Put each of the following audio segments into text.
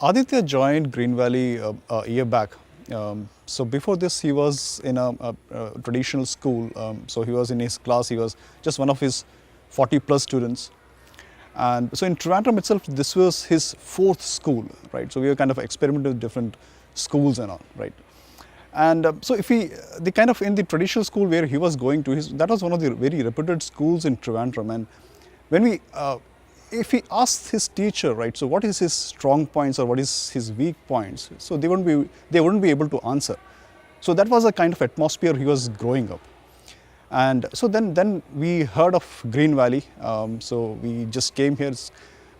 Aditya joined Greenvalley a year back. So before this, he was in a traditional school. So he was in his class. He was just one of his 40 plus students. And so in Trivandrum itself, this was his fourth school, right? So we were kind of experimenting with different schools and all, right? And so if the kind of in the traditional school where he was going to, that was one of the very reputed schools in Trivandrum. And when if he asked his teacher, right, so what is his strong points or what is his weak points, so they wouldn't be able to answer. So that was the kind of atmosphere he was growing up. And so then we heard of Greenvalley. So we just came here.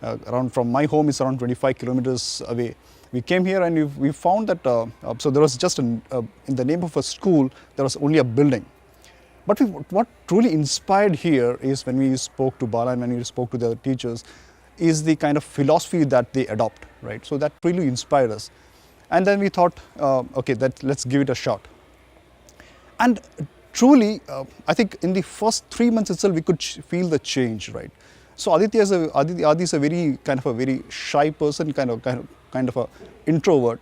Around from my home is around 25 kilometers away. We came here and we found that so there was just in the name of a school there was only a building. But what truly inspired here is when we spoke to Bala and when we spoke to the teachers, is the kind of philosophy that they adopt, right? So that really inspired us. And then we thought, okay, let's give it a shot. And truly, I think in the first 3 months itself, we could feel the change, right? So Adi is a very kind of a very shy person, kind of a introvert.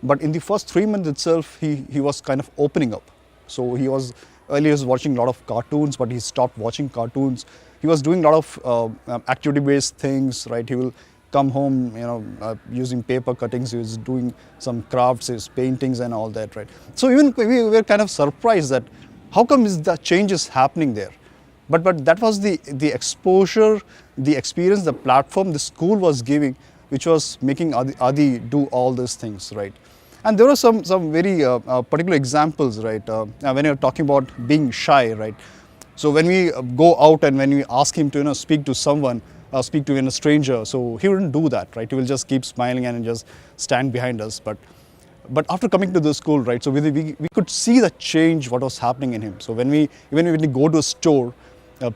But in the first 3 months itself, he was kind of opening up. So he was earlier watching a lot of cartoons, but he stopped watching cartoons. He was doing a lot of activity-based things, right? He will come home, using paper cuttings. He was doing some crafts, his paintings and all that, right? So even we were kind of surprised that how come is the change is happening there? But that was the exposure, the experience, the platform the school was giving, which was making Adi do all these things, right? And there were some very particular examples, right? When you're talking about being shy, right? So when we go out and when we ask him to speak to someone, speak to a stranger, so he wouldn't do that, right? He will just keep smiling and just stand behind us. But after coming to the school, right? So we could see the change what was happening in him. So when we go to a store.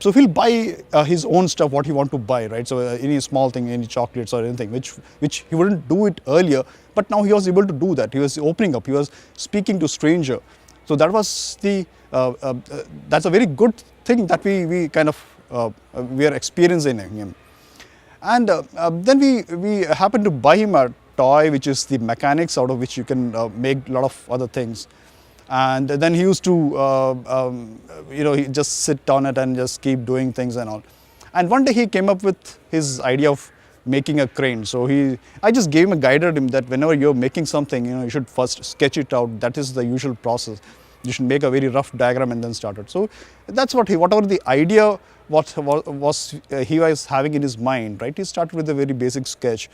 So he'll buy his own stuff, what he want to buy, right? So any small thing, any chocolates or anything, which he wouldn't do it earlier, but now he was able to do that. He was opening up. He was speaking to stranger. So that was that's a very good thing that we kind of we are experiencing in him. And then we happened to buy him a toy, which is the mechanics out of which you can make a lot of other things. And then he used to, he just sit on it and just keep doing things and all. And one day he came up with his idea of making a crane. So I just guided him that whenever you're making something, you should first sketch it out. That is the usual process. You should make a very rough diagram and then start it. So that's whatever the idea he was having in his mind, right? He started with a very basic sketch,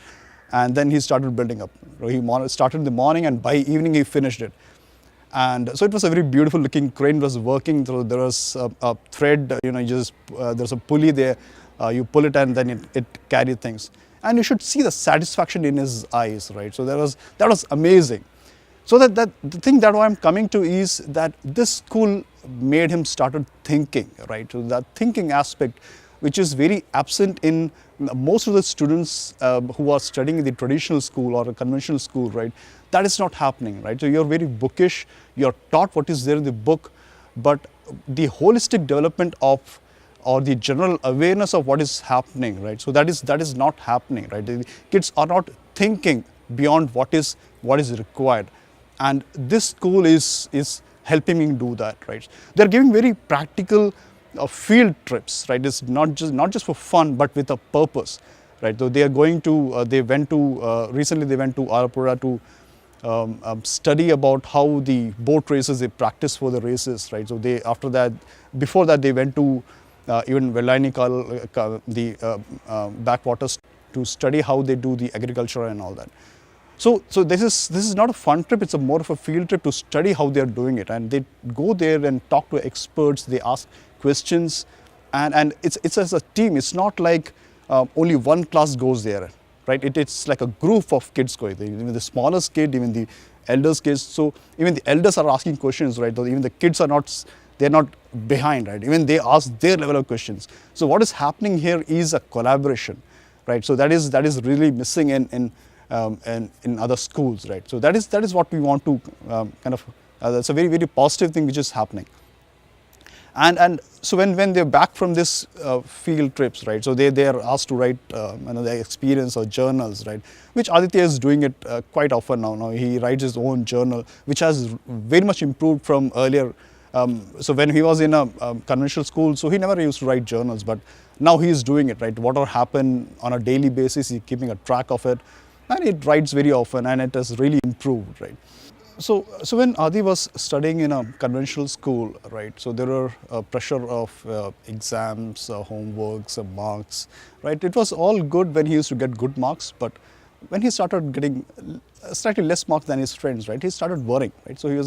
and then he started building up. He started in the morning, and by evening he finished it. And so it was a very beautiful looking crane was working. So there was a thread, there's a pulley there, you pull it and then it carried things. And you should see the satisfaction in his eyes, right? So that was amazing. So that the thing that I'm coming to is that this school made him started thinking, right? So that thinking aspect, which is very absent in most of the students who are studying in the traditional school or a conventional school, right? That is not happening, right? So you're very bookish, you're taught what is there in the book, but the holistic development of or the general awareness of what is happening, right? So that is not happening, right? The kids are not thinking beyond what is required. And this school is helping me do that, right? They're giving very practical field trips, right? It's not just for fun, but with a purpose, right? So they are going to, recently they went to Alapura to study about how the boat races they practice for the races, right? So before that they went to even Vellainikal, the backwaters to study how they do the agriculture and all that. So this is not a fun trip, it's more of a field trip to study how they are doing it. And they go there and talk to experts, they ask questions, and it's as a team. It's not like only one class goes there, right? It's like a group of kids going there, even the smallest kid, even the eldest kids. So even the elders are asking questions, right? Even the kids they're not behind, right? Even they ask their level of questions. So what is happening here is a collaboration, right? So that is really missing in other schools, right? So that is what we want to that's a very, very positive thing which is happening. And so when they're back from this field trips, right? So they are asked to write their experience or journals, right? Which Aditya is doing it quite often now. Now he writes his own journal, which has very much improved from earlier. So when he was in a conventional school, so he never used to write journals, but now he is doing it, right? Whatever happened on a daily basis, he's keeping a track of it, and it writes very often, and it has really improved, right? So when Adi was studying in a conventional school, right, so there were pressure of exams, homeworks, marks, right? It was all good when he used to get good marks, but when he started getting slightly less marks than his friends, right, he started worrying, right? So he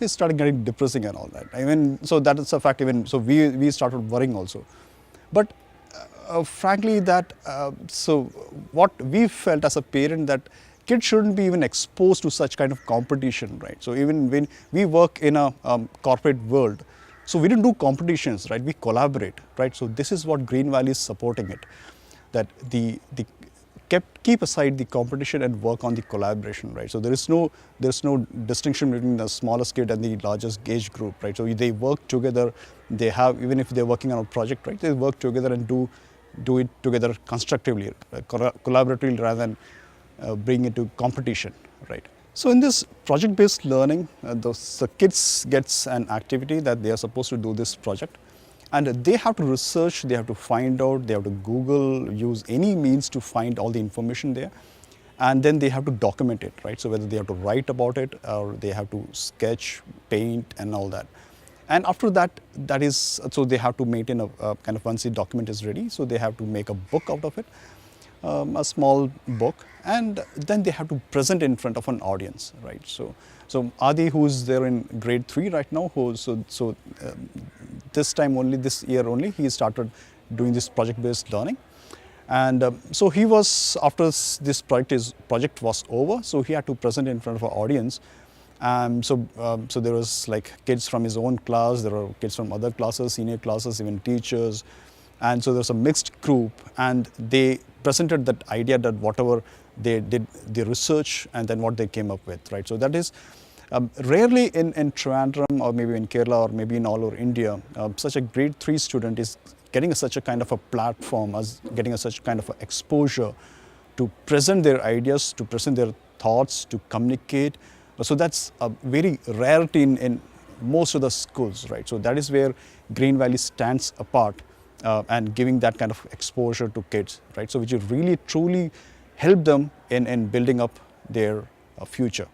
started getting depressing and all that. I mean, so that is a fact. Even so, we started worrying also, but frankly, so what we felt as a parent, that kids shouldn't be even exposed to such kind of competition, right? So even when we work in a corporate world, so we don't do competitions, right? We collaborate, right? So this is what Greenvalley is supporting it, that the keep aside the competition and work on the collaboration, right? So there's no distinction between the smallest kid and the largest age group, right? So they work together. They have, even if they're working on a project, right, they work together and do it together constructively, collaboratively, rather than bring it to competition, right? So in this project-based learning, the kids gets an activity that they are supposed to do this project, and they have to research, they have to find out, they have to Google, use any means to find all the information there, and then they have to document it, right? So whether they have to write about it or they have to sketch, paint, and all that. And after that, so they have to maintain a kind of, once the document is ready, so they have to make a book out of it, a small book, and then they have to present in front of an audience, right? So Adi, who's there in grade 3 right now, this year only, he started doing this project-based learning. And so he was, after this project was over, so he had to present in front of an audience. So there was like kids from his own class, there were kids from other classes, senior classes, even teachers. And so there's a mixed group, and they presented that idea, that whatever they did, the research, and then what they came up with, right? So that is rarely in Trivandrum, or maybe in Kerala, or maybe in all over India, such a grade 3 student is getting such a kind of a platform, as getting such kind of a exposure to present their ideas, to present their thoughts, to communicate. So that's a very rarity in most of the schools, right? So that is where Greenvalley stands apart, and giving that kind of exposure to kids, right? So which will really truly help them in building up their future.